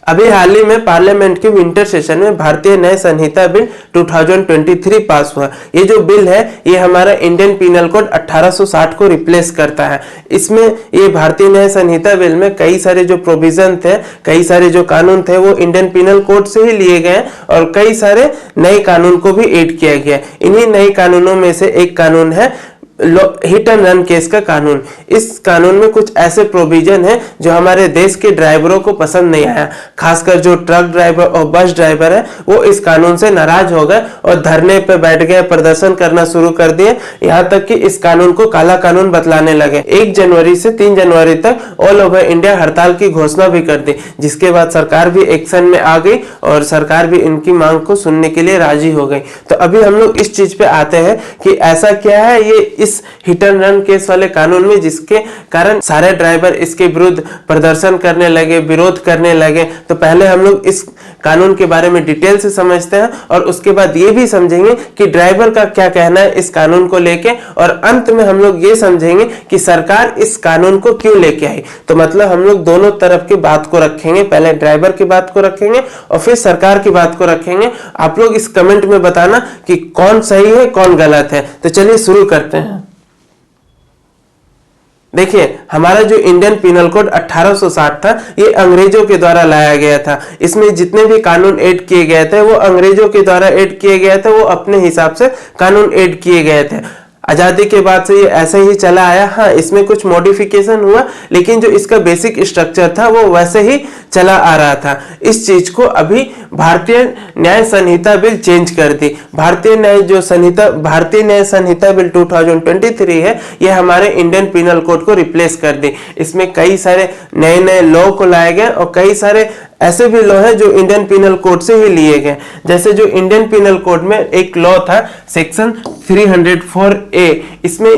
अभी हाल ही में पार्लियामेंट के विंटर सेशन में भारतीय न्याय संहिता बिल 2023 पास हुआ। ये जो बिल है ये हमारा इंडियन पिनल कोड 1860 को रिप्लेस करता है। इसमें ये भारतीय न्याय संहिता बिल में कई सारे जो प्रोविजन थे, कई सारे जो कानून थे वो इंडियन पिनल कोड से ही लिए गए और कई सारे नए कानून को भी ऐड किया गया। इन्हीं नए कानूनों में से एक कानून है हिट एंड रन केस का कानून। इस कानून में कुछ ऐसे प्रोविजन है जो हमारे देश के ड्राइवरों को पसंद नहीं आया। खासकर जो ट्रक ड्राइवर और बस ड्राइवर है वो इस कानून से नाराज हो गए और धरने पे बैठ गए, प्रदर्शन करना शुरू कर दिए। यहाँ तक कि इस कानून को काला कानून बतलाने लगे। 1 जनवरी से 3 जनवरी तक ऑल ओवर इंडिया हड़ताल की घोषणा भी कर दी, जिसके बाद सरकार भी एक्शन में आ गई और सरकार भी इनकी मांग को सुनने के लिए राजी हो गई। तो अभी हम लोग इस चीज पे आते हैं कि ऐसा क्या है ये इस हिट एंड रन केस वाले कानून में, जिसके कारण सारे ड्राइवर इसके विरुद्ध प्रदर्शन करने लगे, विरोध करने लगे। तो पहले हम लोग इस कानून के बारे में डिटेल से समझते हैं और उसके बाद ये भी समझेंगे कि ड्राइवर का क्या कहना है इस कानून को लेके, और अंत में हम लोग ये समझेंगे कि सरकार इस कानून को क्यों लेके आई। तो मतलब हम लोग दोनों तरफ की बात को रखेंगे, पहले ड्राइवर की बात को रखेंगे और फिर सरकार की बात को रखेंगे। आप लोग इस कमेंट में बताना कि कौन सही है कौन गलत है। तो चलिए शुरू करते हैं। देखिए, हमारा जो इंडियन पिनल कोड 1860 था ये अंग्रेजों के द्वारा लाया गया था। इसमें जितने भी कानून ऐड किए गए थे वो अंग्रेजों के द्वारा ऐड किए गए थे, वो अपने हिसाब से कानून ऐड किए गए थे। आजादी के बाद से ये ऐसे ही चला आया। हाँ, इसमें कुछ मॉडिफिकेशन हुआ, लेकिन जो इसका बेसिक स्ट्रक्चर था वो वैसे ही चला आ रहा था। इस चीज को अभी भारतीय न्याय संहिता बिल चेंज कर दी। भारतीय न्याय संहिता बिल 2023 है, ये हमारे इंडियन पिनल कोड को रिप्लेस कर दी। इसमें कई सारे नए नए लॉ को लाए गए और कई सारे ऐसे भी लॉ है जो इंडियन पिनल कोड से ही लिए गए। जैसे जो इंडियन पिनल कोड में एक लॉ था सेक्शन 304A, इसमें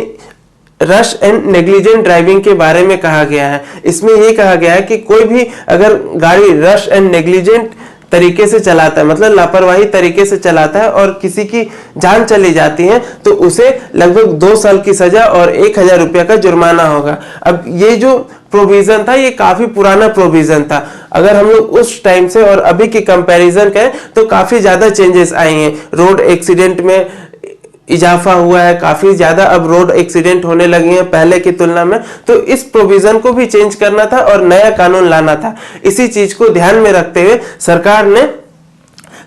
रश एंड नेग्लिजेंट ड्राइविंग के बारे में कहा गया है। इसमें यह कहा गया है कि कोई भी अगर गाड़ी रश एंड नेग्लिजेंट तरीके से चलाता है, मतलब लापरवाही तरीके से चलाता है और किसी की जान चली जाती है, तो उसे लगभग 2 साल की सजा और 1000 रुपया का जुर्माना होगा। अब ये जो प्रोविजन था ये काफी पुराना प्रोविजन था। अगर हम लोग उस टाइम से और अभी की कंपैरिजन करें तो काफी ज्यादा चेंजेस आए हैं। रोड एक्सीडेंट में इजाफा हुआ है, काफी ज्यादा अब रोड एक्सीडेंट होने लगे हैं पहले की तुलना में। तो इस प्रोविजन को भी चेंज करना था और नया कानून लाना था। इसी चीज को ध्यान में रखते हुए सरकार ने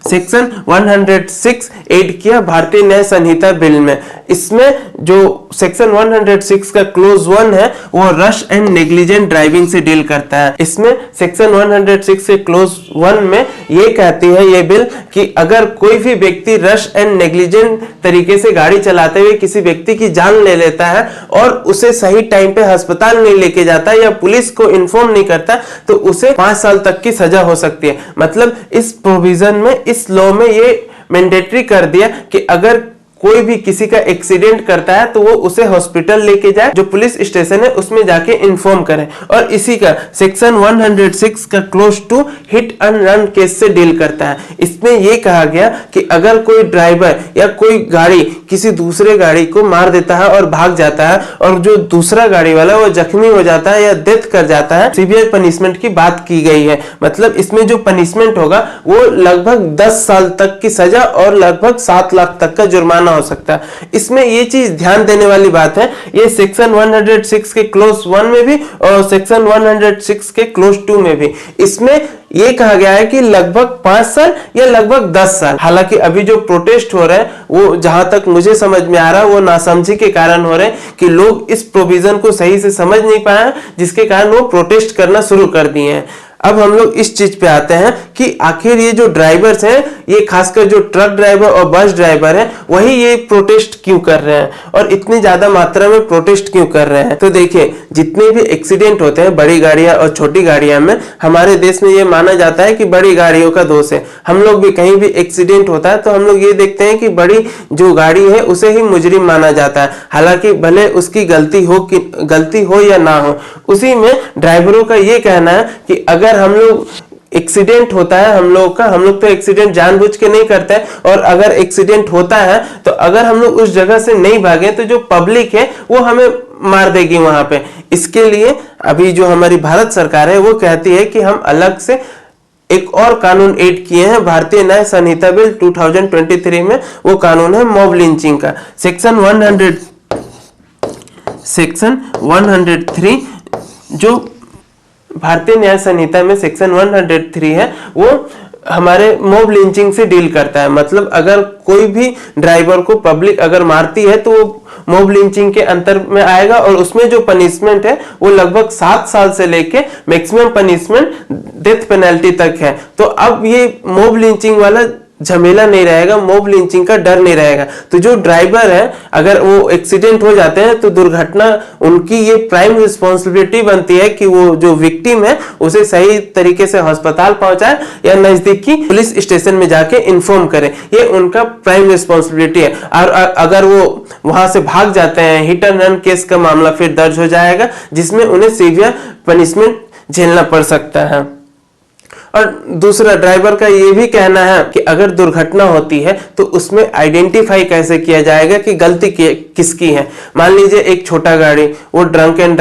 सेक्शन 106 ऐड किया भारतीय न्याय संहिता बिल में। इसमें जो सेक्शन 106 का क्लोज 1 है वो रश एंड नेग्लिजेंट ड्राइविंग से डील करता है। इसमें सेक्शन 106 के क्लोज 1 में ये कहती है ये बिल कि अगर कोई भी व्यक्ति रश एंड नेग्लिजेंट तरीके से गाड़ी चलाते हुए किसी व्यक्ति की जान ले लेता है और उसे सही टाइम पे अस्पताल नहीं लेके जाता या पुलिस को इन्फॉर्म नहीं करता, तो उसे 5 साल तक की सजा हो सकती है। मतलब इस प्रोविजन में, इस लॉ में ये मैंडेटरी कर दिया कि अगर कोई भी किसी का एक्सीडेंट करता है तो वो उसे हॉस्पिटल लेके जाए, जो पुलिस स्टेशन है उसमें जाके इन्फॉर्म करें। और इसी का सेक्शन 106 का close 2 hit and run case से डील करता है। इसमें यह कहा गया कि अगर कोई ड्राइवर या कोई गाड़ी किसी दूसरे गाड़ी को मार देता है और भाग जाता है और जो दूसरा गाड़ी वाला वो जख्मी हो जाता है या डेथ कर जाता है, सीवियर पनिशमेंट की बात की गई है। मतलब इसमें जो पनिशमेंट होगा वो लगभग 10 साल तक की सजा और लगभग 7 लाख तक का जुर्माना हो सकता है। इसमें ये चीज ध्यान देने वाली बात है, ये सेक्शन 106 के क्लोज 1 में भी और सेक्शन 106 के क्लोज 2 में भी इसमें ये कहा गया है कि लगभग 5 साल या लगभग 10 साल। हालांकि अभी जो प्रोटेस्ट हो रहे हैं वो, जहां तक मुझे समझ में आ रहा है, वो नासमझी के कारण हो रहे हैं कि लोग इस प्रोविजन को सही से समझ नहीं पाए, जिसके कारण वो प्रोटेस्ट करना शुरू कर दिए हैं। अब हम लोग इस चीज पे आते हैं कि आखिर ये जो ड्राइवर्स हैं, ये खासकर जो ट्रक ड्राइवर और बस ड्राइवर हैं, वही ये प्रोटेस्ट क्यों कर रहे हैं और इतनी ज्यादा मात्रा में प्रोटेस्ट क्यों कर रहे हैं। तो देखिए, जितने भी एक्सीडेंट होते हैं बड़ी गाड़ियां और छोटी गाड़ियां में, हमारे देश में ये माना जाता है कि बड़ी गाड़ियों का दोष है। हम लोग भी कहीं भी एक्सीडेंट होता है तो हम लोग ये देखते हैं कि बड़ी जो गाड़ी है उसे ही मुजरिम माना जाता है, हालांकि भले उसकी गलती हो या ना हो। उसी में ड्राइवरों का ये कहना है कि अगर हम लोग एक्सीडेंट होता है हम लोग तो एक्सीडेंट जानबूझ के नहीं करते, और अगर एक्सीडेंट होता है तो अगर हम लोग उस जगह से नहीं भागे तो जो पब्लिक है वो हमें मार देगी वहां पे। इसके लिए अभी जो हमारी भारत सरकार है वो कहती है कि हम अलग से एक और कानून ऐड किए हैं भारतीय न्याय संहिता बिल 2023 में। वो कानून है मॉब लिंचिंग का। सेक्शन 103 जो भारतीय न्याय संहिता में सेक्शन 103 है, वो हमारे मॉब लिंचिंग से डील करता है। मतलब अगर कोई भी ड्राइवर को पब्लिक अगर मारती है तो वो मॉब लिंचिंग के अंतर में आएगा, और उसमें जो पनिशमेंट है वो लगभग 7 साल से लेके मैक्सिमम पनिशमेंट डेथ पेनल्टी तक है। तो अब ये मॉब लिंचिंग वाला झमेला नहीं रहेगा, मॉब लिंचिंग का डर नहीं रहेगा। तो जो ड्राइवर है अगर वो एक्सीडेंट हो जाते हैं तो दुर्घटना उनकी ये प्राइम रिस्पॉन्सिबिलिटी बनती है कि वो जो विक्टिम है उसे सही तरीके से अस्पताल पहुंचाए या नजदीकी पुलिस स्टेशन में जाके इन्फॉर्म करे। ये उनका प्राइम रिस्पॉन्सिबिलिटी है। और अगर वो वहां से भाग जाते हैं, हिट एंड रन केस का मामला फिर दर्ज हो जाएगा, जिसमें उन्हें सीवियर पनिशमेंट झेलना पड़ सकता है। और दूसरा, ड्राइवर का ये भी कहना है कि अगर दुर्घटना होती है तो उसमें आइडेंटिफाई कैसे किया जाएगा कि गलती किसकी है। मान लीजिए एक छोटा गाड़ी, वो ड्रंक एंड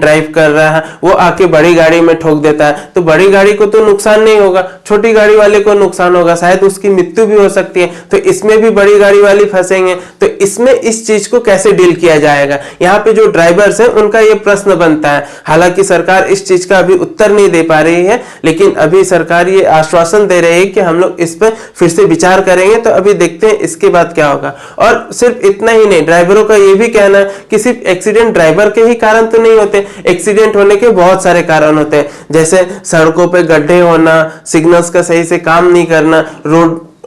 ड्राइव कर रहा है, वो आके बड़ी गाड़ी में ठोक देता है, तो बड़ी गाड़ी को तो नुकसान नहीं होगा, छोटी गाड़ी वाले को नुकसान होगा, शायद उसकी मृत्यु भी हो सकती है। तो इसमें भी बड़ी गाड़ी वाले फंसेंगे। तो इसमें इस चीज को कैसे डील किया जाएगा, यहाँ पे जो ड्राइवर्स है उनका ये प्रश्न बनता है। हालांकि सरकार इस चीज का अभी उत्तर नहीं दे पा रही है, लेकिन अभी सरकार ये आश्वासन दे रही है कि हम लोग इस पर फिर से विचार करेंगे। तो अभी देखते हैं इसके बाद क्या होगा। और सिर्फ इतना ही नहीं, ड्राइवरों का ये भी कहना है कि सिर्फ एक्सीडेंट ड्राइवर के ही कारण तो नहीं होते, एक्सीडेंट होने के बहुत सारे कारण होते हैं। जैसे सड़कों पे गड्ढे होना, सिग्नल्स का सही से काम नहीं करना,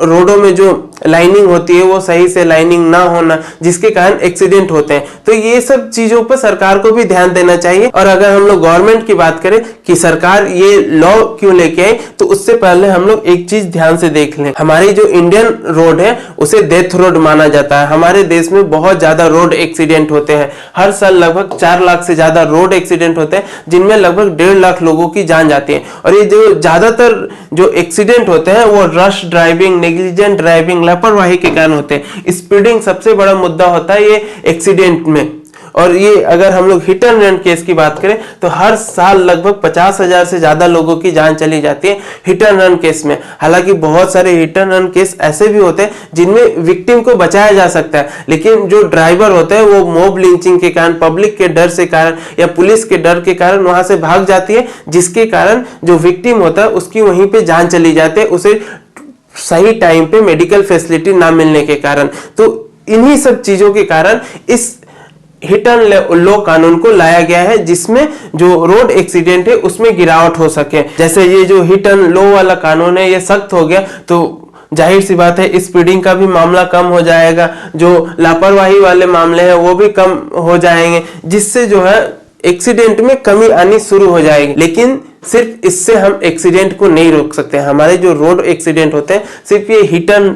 रोडों में जो लाइनिंग होती है वो सही से लाइनिंग ना होना, जिसके कारण एक्सीडेंट होते हैं। तो ये सब चीजों पर सरकार को भी ध्यान देना चाहिए। और अगर हम लोग गवर्नमेंट की बात करें कि सरकार ये लॉ क्यों लेके आई, तो उससे पहले हम लोग एक चीज ध्यान से देख लें। हमारी जो इंडियन रोड है उसे डेथ रोड माना जाता है। हमारे देश में बहुत ज्यादा रोड एक्सीडेंट होते हैं। हर साल लगभग 4 लाख से ज्यादा रोड एक्सीडेंट होते हैं, जिनमें लगभग 1.5 लाख लोगों की जान जाती है। और ये जो ज्यादातर जो एक्सीडेंट होते हैं वो रश ड्राइविंग, नेग्लिजेंट ड्राइविंग, लापरवाही के कारण होते हैं। स्पीडिंग सबसे बड़ा मुद्दा होता है ये एक्सीडेंट में। और ये अगर हम लोग हिट एंड रन केस की बात करें तो हर साल लगभग 50,000 से ज्यादा लोगों की जान चली जाती है हिट एंड रन केस में। हालांकि बहुत सारे हिट एंड रन केस ऐसे भी होते हैं जिनमें विक्टिम को बचाया जा सकता है, लेकिन जो ड्राइवर होते हैं वो मॉब लिंचिंग के कारण, पब्लिक के डर से कारण या पुलिस के डर के कारण वहां से भाग जाती है, जिसके कारण जो विक्टिम होता है उसकी वहीं पे जान चली जाती है, उसे सही टाइम पे मेडिकल फैसिलिटी ना मिलने के कारण। तो इन्हीं सब चीजों के कारण इस हिट एंड लो कानून को लाया गया है, जिसमें जो रोड एक्सीडेंट है उसमें गिरावट हो सके। जैसे ये जो हिट एंड लो वाला कानून है ये सख्त हो गया तो जाहिर सी बात है स्पीडिंग का भी मामला कम हो जाएगा, जो लापरवाही वाले मामले हैं वो भी कम हो जाएंगे, जिससे जो है एक्सीडेंट में कमी आनी शुरू हो जाएगी। लेकिन सिर्फ इससे हम एक्सीडेंट को नहीं रोक सकते। हमारे जो रोड एक्सीडेंट होते हैं सिर्फ ये हिट एंड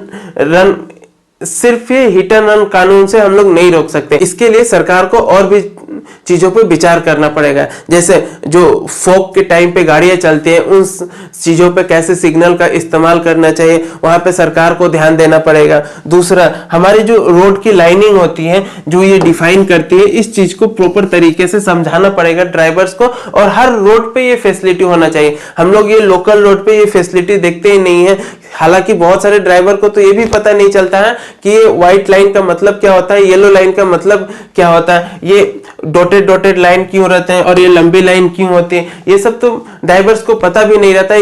रन कानून से हम लोग नहीं रोक सकते। इसके लिए सरकार को और भी चीजों पर विचार करना पड़ेगा। जैसे जो फॉग के टाइम पे गाड़ियां चलती हैं उन चीजों पे कैसे सिग्नल का इस्तेमाल करना चाहिए, वहां पे सरकार को ध्यान देना पड़ेगा। दूसरा, हमारी जो रोड की लाइनिंग होती है जो ये डिफाइन करती है, इस चीज को प्रॉपर तरीके से समझाना पड़ेगा ड्राइवर्स को, और हर रोड पे ये फैसिलिटी होना चाहिए। हम लोग ये लोकल रोड पे ये फैसिलिटी देखते ही नहीं है। हालांकि बहुत सारे ड्राइवर को तो ये भी पता नहीं चलता है कि ये व्हाइट लाइन का मतलब क्या होता है, येलो लाइन का मतलब क्या होता है, ये डॉटेड लाइन क्यों रहते हैं और ये लंबी लाइन क्यों होती है। ये सब तो ड्राइवर्स को पता भी नहीं रहता।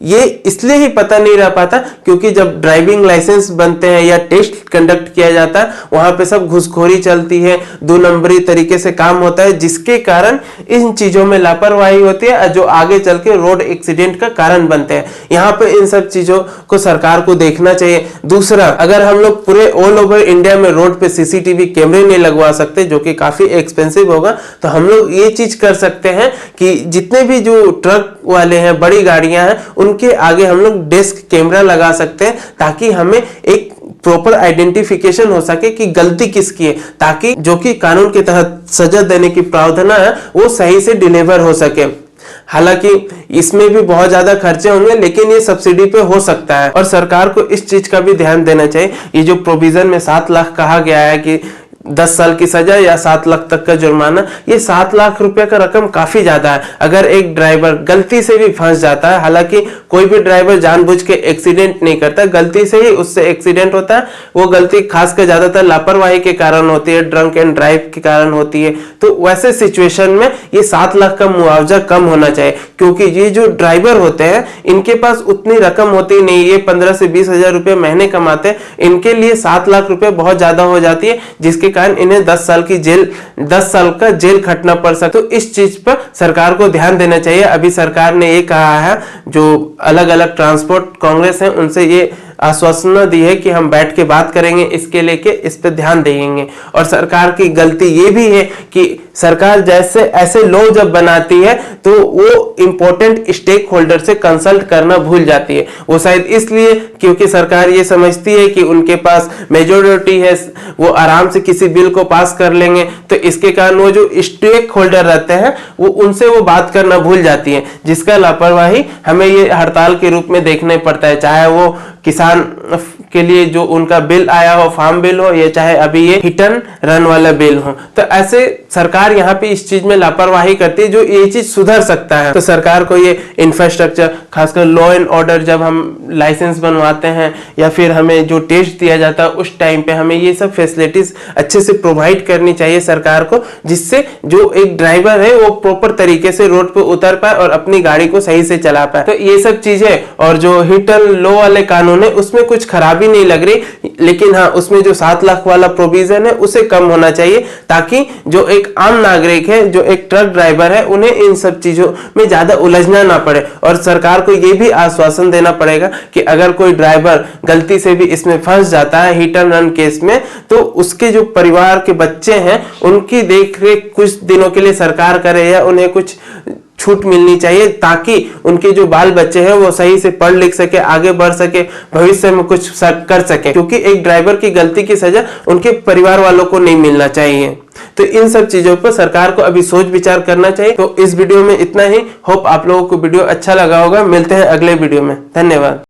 ये इसलिए ही पता नहीं रह पाता क्योंकि जब ड्राइविंग लाइसेंस बनते हैं या टेस्ट कंडक्ट किया जाता है वहां पे सब घुसखोरी चलती है, 2 नंबरी तरीके से काम होता है, जिसके कारण इन चीजों में लापरवाही होती है जो आगे चल के रोड एक्सीडेंट का कारण बनते हैं। यहाँ पे इन सब चीजों को सरकार को देखना चाहिए। दूसरा, अगर हम लोग पूरे ऑल ओवर इंडिया में रोड पे सीसीटीवी कैमरे नहीं लगवा सकते, जो कि काफी एक्सपेंसिव होगा, तो हम लोग ये चीज कर सकते हैं कि जितने भी जो ट्रक वाले हैं, बड़ी गाड़ियां हैं, उनके आगे हम लोग डेस्क कैमरा लगा सकते हैं, ताकि हमें एक प्रॉपर आइडेंटिफिकेशन हो सके कि गलती किसकी है, ताकि जो कि कानून के तहत सजा देने की प्रावधान है वो सही से डिलीवर हो सके। हालांकि इसमें भी बहुत ज्यादा खर्चे होंगे, लेकिन ये सब्सिडी पे हो सकता है और सरकार को इस चीज का भी ध्यान देना चाहिए। ये जो प्रोविजन में 7 लाख कहा गया है कि 10 साल की सजा या 7 लाख तक का जुर्माना। ये 7 लाख रुपए का रकम काफी ज्यादा है। अगर एक ड्राइवर गलती से भी फंस जाता है, हालांकि कोई भी ड्राइवर जानबूझ के एक्सीडेंट नहीं करता, गलती से ही उससे एक्सीडेंट होता है। वो गलती खासकर ज्यादातर लापरवाही के कारण होती है, ड्रंक एंड ड्राइव के कारण होती है। तो वैसे सिचुएशन में ये 7 लाख का मुआवजा कम होना चाहिए, क्योंकि ये जो ड्राइवर होते हैं इनके पास उतनी रकम होती नहीं। ये 15 से 20 हजार रुपए महीने कमाते हैं, इनके लिए 7 लाख रुपए बहुत ज्यादा हो जाती है, जिसके कारण इन्हें 10 साल का जेल खटना पड़ सकता है। तो इस चीज पर सरकार को ध्यान देना चाहिए। अभी सरकार ने ये कहा है, जो अलग अलग ट्रांसपोर्ट कांग्रेस है उनसे ये आश्वासन दी है कि हम बैठ के बात करेंगे, इसके लेके इस पे ध्यान देंगे। और सरकार की गलती ये भी है कि सरकार जैसे ऐसे लॉ जब बनाती है तो वो इंपॉर्टेंट स्टेक होल्डर से कंसल्ट करना भूल जाती है। वो शायद इसलिए क्योंकि सरकार ये समझती है कि उनके पास मेजॉरिटी है, वो आराम से किसी बिल को पास कर लेंगे। तो इसके कारण वो जो स्टेक होल्डर रहते हैं वो उनसे वो बात करना भूल जाती है, जिसका लापरवाही हमें ये हड़ताल के रूप में देखना पड़ता है। चाहे वो किसान के लिए जो उनका बिल आया हो, फार्म बिल हो, या चाहे अभी ये हिट एंड रन वाला बिल हो। तो ऐसे सरकार यहाँ पे इस चीज में लापरवाही करती है, जो ये चीज सुधर सकता है। तो सरकार को ये इंफ्रास्ट्रक्चर, खासकर लॉ एंड ऑर्डर, जब हम लाइसेंस बनवाते हैं या फिर हमें जो टेस्ट दिया जाता है उस टाइम पे हमें ये सब फैसिलिटीज अच्छे से प्रोवाइड करनी चाहिए सरकार को, जिससे जो एक ड्राइवर है वो प्रॉपर तरीके से रोड पे उतर पाए और अपनी गाड़ी को सही से चला पाए। तो ये सब चीजें, और जो हिट एंड लॉ वाले कानून है उसमें कुछ खराबी नहीं लग रही, लेकिन हाँ उसमें जो 7 लाख वाला प्रोविजन है उसे कम होना चाहिए, ताकि जो एक आम नागरिक है, जो एक ट्रक ड्राइवर है, उन्हें इन सब चीजों में ज्यादा उलझना ना पड़े। और सरकार को यह भी आश्वासन देना पड़ेगा कि अगर कोई ड्राइवर गलती से भी इसमें फंस जाता है हिट एंड रन केस में, तो उसके जो परिवार के बच्चे हैं उनकी देखरेख कुछ दिनों के लिए सरकार करे या उन्हें कुछ छूट मिलनी चाहिए, ताकि उनके जो बाल बच्चे हैं वो सही से पढ़ लिख सके, आगे बढ़ सके, भविष्य में कुछ कर सके। क्योंकि एक ड्राइवर की गलती की सजा उनके परिवार वालों को नहीं मिलना चाहिए। तो इन सब चीजों पर सरकार को अभी सोच विचार करना चाहिए। तो इस वीडियो में इतना ही। होप आप लोगों को वीडियो अच्छा लगा होगा। मिलते हैं अगले वीडियो में। धन्यवाद।